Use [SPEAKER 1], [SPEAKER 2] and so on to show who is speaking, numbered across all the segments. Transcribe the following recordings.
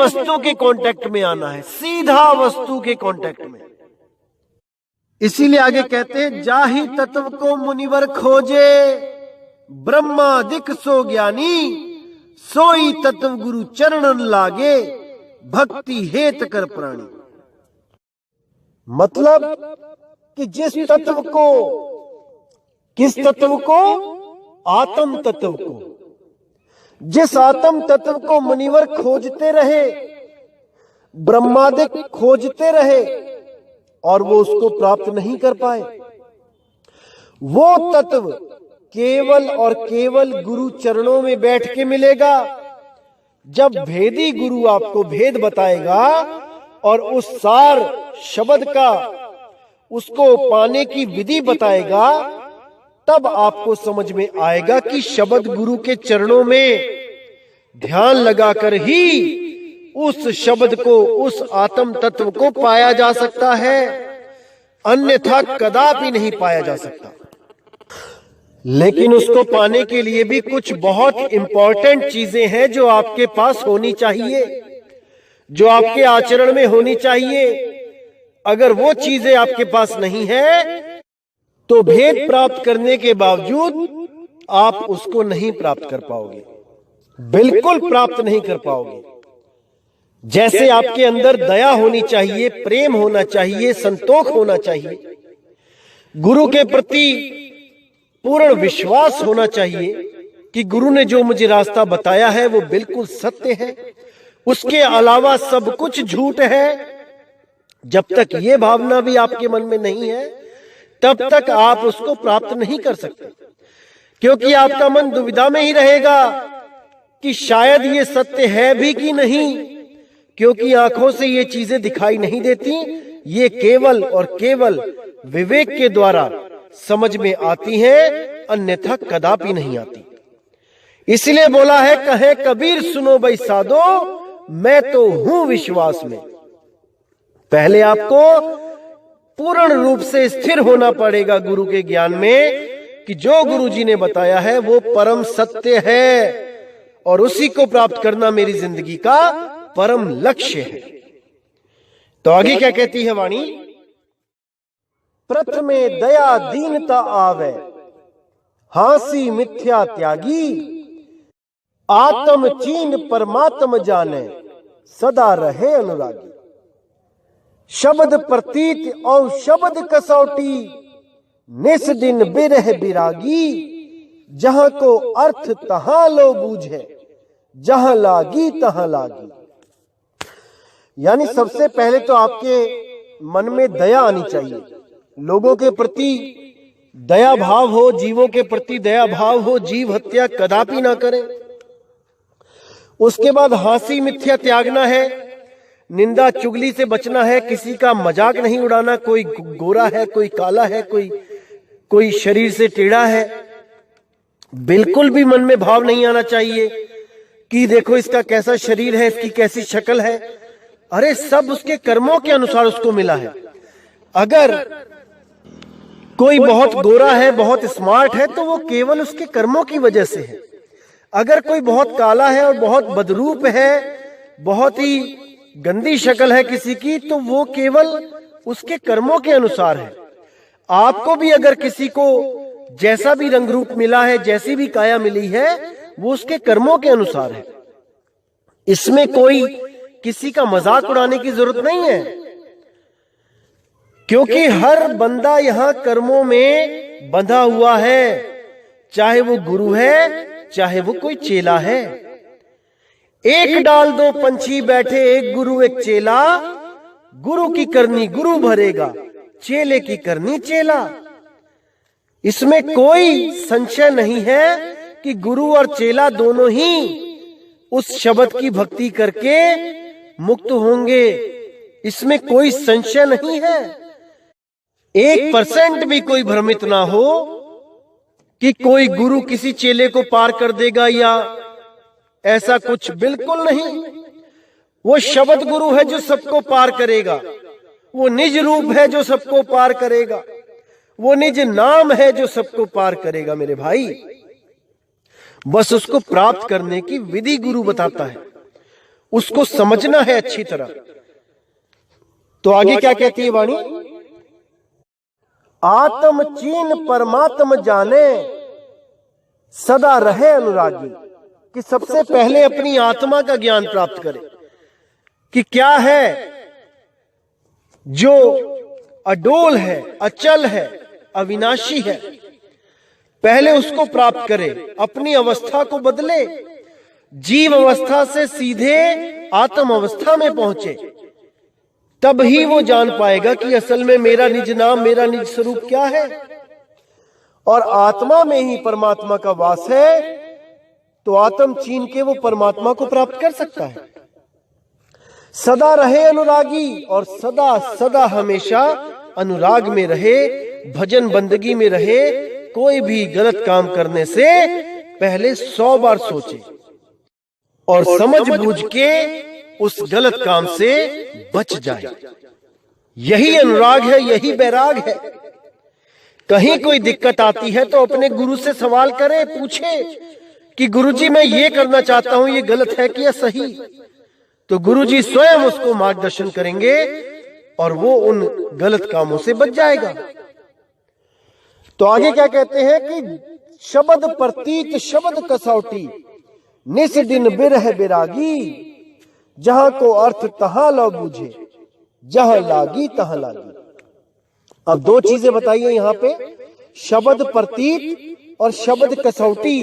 [SPEAKER 1] वस्तु के कांटेक्ट में आना है, सीधा वस्तु के कांटेक्ट में। इसीलिए आगे कहते हैं, जाहि तत्व को मुनिवर खोजे, ब्रह्मादिक सो ज्ञानी, सोई तत्व गुरु चरणन लागे, भक्ति हेत कर प्राणी। मतलब कि जिस तत्व को, किस तत्व को? आत्म तत्व को। जिस आत्म तत्व को मुनिवर खोजते रहे, ब्रह्मादिक खोजते रहे और वो उसको प्राप्त नहीं कर पाए, वो तत्व केवल और केवल गुरु चरणों में बैठ के मिलेगा। जब भेदी गुरु आपको भेद बताएगा और उस सार शब्द का उसको पाने की विधि बताएगा, तब आपको समझ में आएगा कि शब्द गुरु के चरणों में ध्यान लगाकर ही उस शब्द को, उस आत्म तत्व को पाया जा सकता है, अन्यथा कदापि नहीं पाया जा सकता। लेकिन उसको पाने के लिए भी कुछ बहुत इंपॉर्टेंट चीजें हैं जो आपके पास होनी चाहिए, जो आपके आचरण में होनी चाहिए। अगर वो चीजें आपके पास नहीं है तो भेद प्राप्त करने के बावजूद आप उसको नहीं प्राप्त कर पाओगे, बिल्कुल प्राप्त नहीं कर पाओगे। जैसे आपके अंदर दया होनी चाहिए, प्रेम होना चाहिए, संतोष होना चाहिए, गुरु के प्रति पूर्ण विश्वास होना चाहिए कि गुरु ने जो मुझे रास्ता बताया है वो बिल्कुल सत्य है, उसके अलावा सब कुछ झूठ है। जब तक ये भावना भी आपके मन में नहीं है, तब तक आप उसको प्राप्त नहीं कर सकते, क्योंकि आपका मन दुविधा में ही रहेगा कि शायद ये सत्य है भी कि नहीं, क्योंकि आंखों से ये चीजें दिखाई नहीं देती, ये केवल और केवल विवेक के द्वारा समझ में आती हैं, अन्यथा कदापि नहीं आती। इसलिए बोला है, कहे कबीर सुनो भाई साधो, मैं तो हूं विश्वास में। पहले आपको पूर्ण रूप से स्थिर होना पड़ेगा गुरु के ज्ञान में कि जो गुरु जी ने बताया है वो परम सत्य है और उसी को प्राप्त करना मेरी जिंदगी का परम लक्ष्य है। तो आगे क्या कहती है वाणी? प्रथमे दया दीनता आवे, हांसी मिथ्या त्यागी, आत्म चीन परमात्म जाने, सदा रहे अनुरागी। शब्द प्रतीत और शब्द कसौटी, निस दिन बिरह बिरागी, जहां को अर्थ तहां लो बूझे, जहां लागी तहां लागी। यानी सबसे पहले तो आपके मन में दया आनी चाहिए, लोगों के प्रति दया भाव हो, जीवों के प्रति दया भाव हो, जीव हत्या कदापि ना करें। उसके बाद हांसी मिथ्या त्यागना है, निंदा चुगली से बचना है, किसी का मजाक नहीं उड़ाना, कोई गोरा है, कोई काला है, कोई शरीर से टेढ़ा है, बिल्कुल भी मन में भाव नहीं आना चाहिए कि देखो इसका कैसा शरीर है, इसकी कैसी शक्ल है। अरे सब उसके कर्मों के अनुसार उसको मिला है। अगर कोई बहुत गोरा है, बहुत स्मार्ट है, तो वो केवल उसके कर्मों की वजह से है। अगर कोई बहुत काला है और बहुत बदरूप है, बहुत ही गंदी शक्ल है किसी की, तो वो केवल उसके कर्मों के अनुसार है। आपको भी अगर किसी को जैसा भी रंग रूप मिला है, जैसी भी काया मिली है, वो उसके कर्मों के अनुसार है। इसमें कोई किसी का मजाक उड़ाने की जरूरत नहीं है, क्योंकि हर बंदा यहां कर्मों में बंधा हुआ है, चाहे वो गुरु है, चाहे वो कोई चेला है। एक डाल दो पंछी बैठे, एक गुरु एक चेला, गुरु की करनी गुरु भरेगा, चेले की करनी चेला। इसमें कोई संशय नहीं है कि गुरु और चेला दोनों ही उस शब्द की भक्ति करके मुक्त होंगे, इसमें कोई संशय नहीं है। 1% भी कोई भ्रमित ना हो कि कोई गुरु किसी चेले को पार कर देगा या ऐसा कुछ, बिल्कुल नहीं। वो शब्द गुरु है जो सबको पार करेगा, वो निज रूप है जो सबको पार करेगा, वो निज नाम है जो सबको पार करेगा मेरे भाई। बस उसको प्राप्त करने की विधि गुरु बताता है, उसको समझना है अच्छी तरह। तो आगे क्या कहती है वाणी? आत्म चीन परमात्म जाने, सदा रहे अनुरागी। कि सबसे पहले अपनी आत्मा का ज्ञान प्राप्त करें कि क्या है जो अडोल है, अचल है, अविनाशी है। पहले उसको प्राप्त करे, अपनी अवस्था को बदले, जीव अवस्था से सीधे आत्म अवस्था में पहुंचे, तब ही वो जान पाएगा कि असल में मेरा निज नाम, मेरा निज स्वरूप क्या है। और आत्मा में ही परमात्मा का वास है, तो आत्म चीन के वो परमात्मा को प्राप्त कर सकता है। सदा रहे अनुरागी, और सदा सदा हमेशा अनुराग में रहे, भजन बंदगी में रहे। कोई भी गलत काम करने से पहले 100 बार सोचे और समझ बूझ के उस गलत काम से बच जाए। यही अनुराग है, यही बैराग है। कहीं कोई दिक्कत आती है तो अपने गुरु से सवाल करे, पूछे कि गुरुजी मैं ये करना चाहता हूं, ये गलत है कि या सही। तो गुरुजी स्वयं उसको मार्गदर्शन करेंगे और वो उन गलत कामों से बच जाएगा। तो आगे क्या कहते हैं कि शब्द प्रतीत शब्द कसौटी, निस दिन बिरह बिरागी, जहां को अर्थ तहां लो बूझे, जहां लागी तहां लागी। अब 2 चीजें बताइए यहां पे, शब्द प्रतीत और शब्द कसौटी।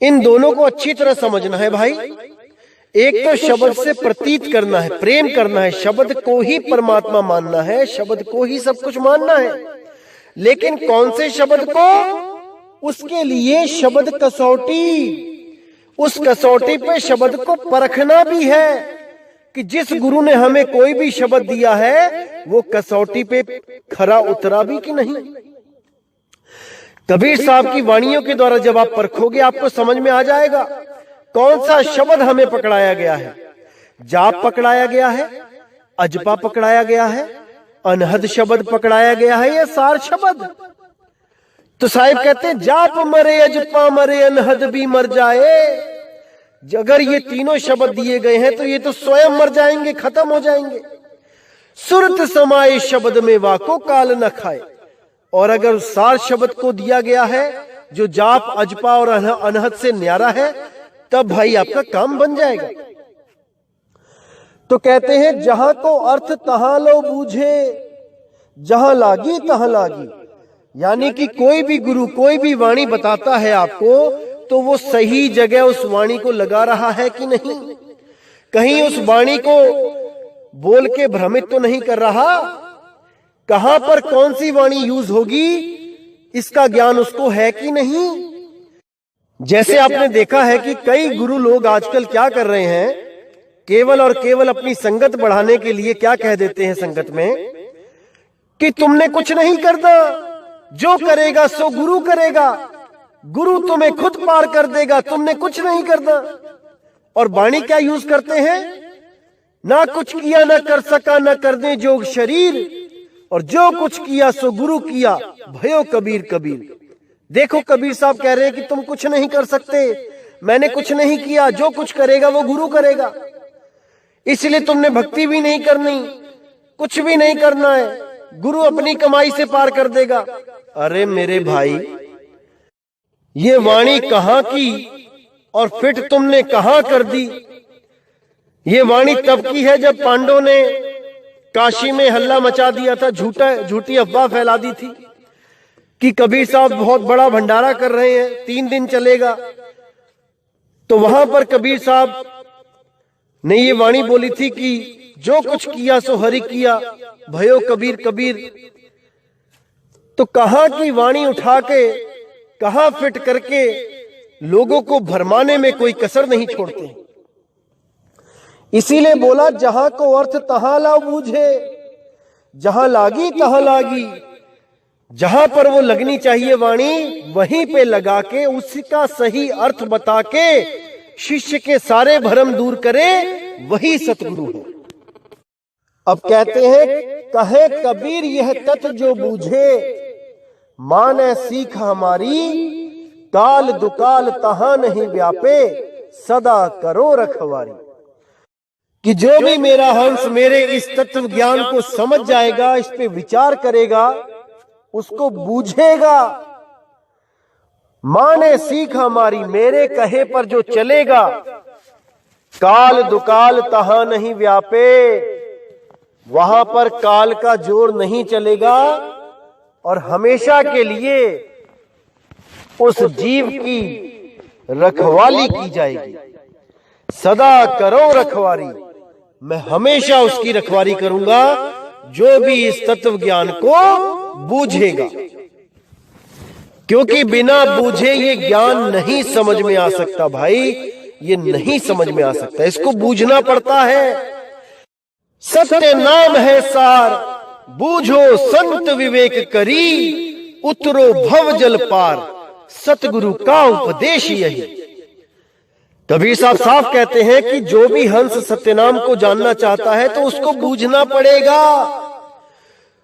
[SPEAKER 1] इन दोनों को अच्छी तरह समझना है भाई। एक तो शब्द से प्रतीत करना है, प्रेम करना है, शब्द को ही परमात्मा मानना है, शब्द को ही सब कुछ मानना है। लेकिन कौन से शब्द को? उसके लिए शब्द कसौटी, उस कसौटी पे शब्द को परखना भी है कि जिस गुरु ने हमें कोई भी शब्द दिया है वो कसौटी पे खरा उतरा भी कि नहीं। कबीर साहब की वाणियों के द्वारा जब आप परखोगे आपको समझ में आ जाएगा कौन सा शब्द हमें पकड़ाया गया है। जाप पकड़ाया गया है, अजपा पकड़ाया गया है, अनहद शब्द पकड़ाया गया है, या सार शब्द। तो साहिब कहते हैं जाप मरे, अजपा मरे, अनहद भी मर जाए। अगर ये तीनों शब्द दिए गए हैं तो ये तो स्वयं मर जाएंगे, खत्म हो जाएंगे। सुरत समाये शब्द में वाको काल न खाए। और अगर सार शब्द को दिया गया है जो जाप, अजपा और अनहद से न्यारा है, तब भाई आपका काम बन जाएगा। तो कहते हैं जहां को अर्थ तहां लो बूझे, जहां लागी तहां लागी। यानी कि कोई भी गुरु कोई भी वाणी बताता है आपको तो वो सही जगह उस वाणी को लगा रहा है कि नहीं, कहीं उस वाणी को बोल के भ्रमित तो नहीं कर रहा। कहां पर कौन सी वाणी यूज होगी इसका ज्ञान उसको है कि नहीं। जैसे आपने देखा है कि कई गुरु लोग आजकल क्या कर रहे हैं, केवल और केवल अपनी संगत बढ़ाने के लिए क्या कह देते हैं संगत में कि तुमने कुछ नहीं करना, जो करेगा सो गुरु करेगा, गुरु तुम्हें खुद पार कर देगा, तुमने कुछ नहीं करना। और वाणी क्या यूज करते हैं, ना कुछ किया ना कर सका ना करने जोग शरीर, और जो कुछ किया सो गुरु किया, भयो कबीर कबीर। देखो कबीर साहब कह रहे हैं कि तुम कुछ नहीं कर सकते, मैंने कुछ नहीं किया, जो कुछ करेगा वो गुरु करेगा, इसलिए तुमने भक्ति भी नहीं करनी, कुछ भी नहीं करना है, गुरु अपनी कमाई से पार कर देगा। अरे मेरे भाई, ये वाणी कहां की और फिट तुमने कहां कर दी। ये वाणी तब की है जब पांडवों ने काशी में हल्ला मचा दिया था, झूठी अफवाह फैला दी थी कि कबीर साहब बहुत बड़ा भंडारा कर रहे हैं, 3 दिन चलेगा। तो वहां पर कबीर साहब ने ये वाणी बोली थी कि जो कुछ किया सो हरि किया, भयो कबीर कबीर। तो कहां की वाणी उठा के कहां फिट करके लोगों को भरमाने में कोई कसर नहीं छोड़ते। इसीलिए बोला जहां को अर्थ तहां ला बूझे, जहां लागी तहां लागी। जहां पर वो लगनी चाहिए वाणी वहीं पे लगा के उसका सही अर्थ बता के शिष्य के सारे भ्रम दूर करे, वही सतगुरु है। अब कहते हैं कहे कबीर यह तत् जो बूझे, माने सीख हमारी, काल दुकाल तहां नहीं व्यापे, सदा करो रखवारी। कि जो भी मेरा हंस मेरे इस तत्व ज्ञान को समझ जाएगा, इस पे विचार करेगा, उसको बूझेगा, माने सीख हमारी मेरे कहे पर जो चलेगा, काल दुकाल तहां नहीं व्यापे, वहां पर काल का जोर नहीं चलेगा और हमेशा के लिए उस जीव की रखवाली की जाएगी। सदा करो रखवारी, मैं हमेशा उसकी रखवारी करूंगा जो भी इस तत्व ज्ञान को बूझेगा, क्योंकि बिना बूझे ये ज्ञान नहीं समझ में आ सकता भाई, ये नहीं समझ में आ सकता, इसको बूझना पड़ता है। सत्य नाम है सार, बूझो संत विवेक करी, उतरो भव जल पार, सतगुरु का उपदेश यही। कबीर साहब साफ कहते हैं कि जो भी हंस सत्यनाम को जानना चाहता है तो उसको बूझना पड़ेगा,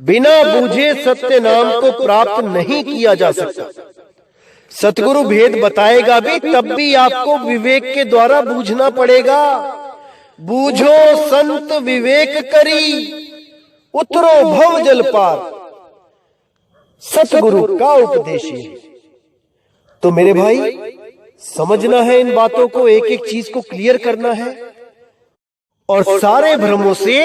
[SPEAKER 1] बिना बूझे सत्य नाम को प्राप्त नहीं किया जा सकता। सतगुरु भेद बताएगा भी, तब भी आपको विवेक के द्वारा बूझना पड़ेगा। बूझो संत विवेक करी, उतरो भव जल पार, सतगुरु का उपदेश। तो मेरे भाई समझना है इन बातों को, एक एक चीज को क्लियर करना है और सारे भ्रमों से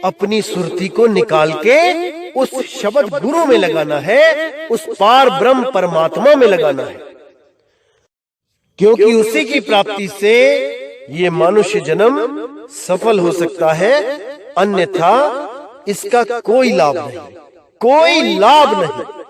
[SPEAKER 1] अपनी सुरती को निकाल के उस शब्द गुरु में लगाना है, उस पार ब्रह्म परमात्मा में लगाना है, क्योंकि उसी की प्राप्ति से ये मनुष्य जन्म सफल हो सकता है, अन्यथा इसका कोई लाभ नहीं, कोई लाभ नहीं।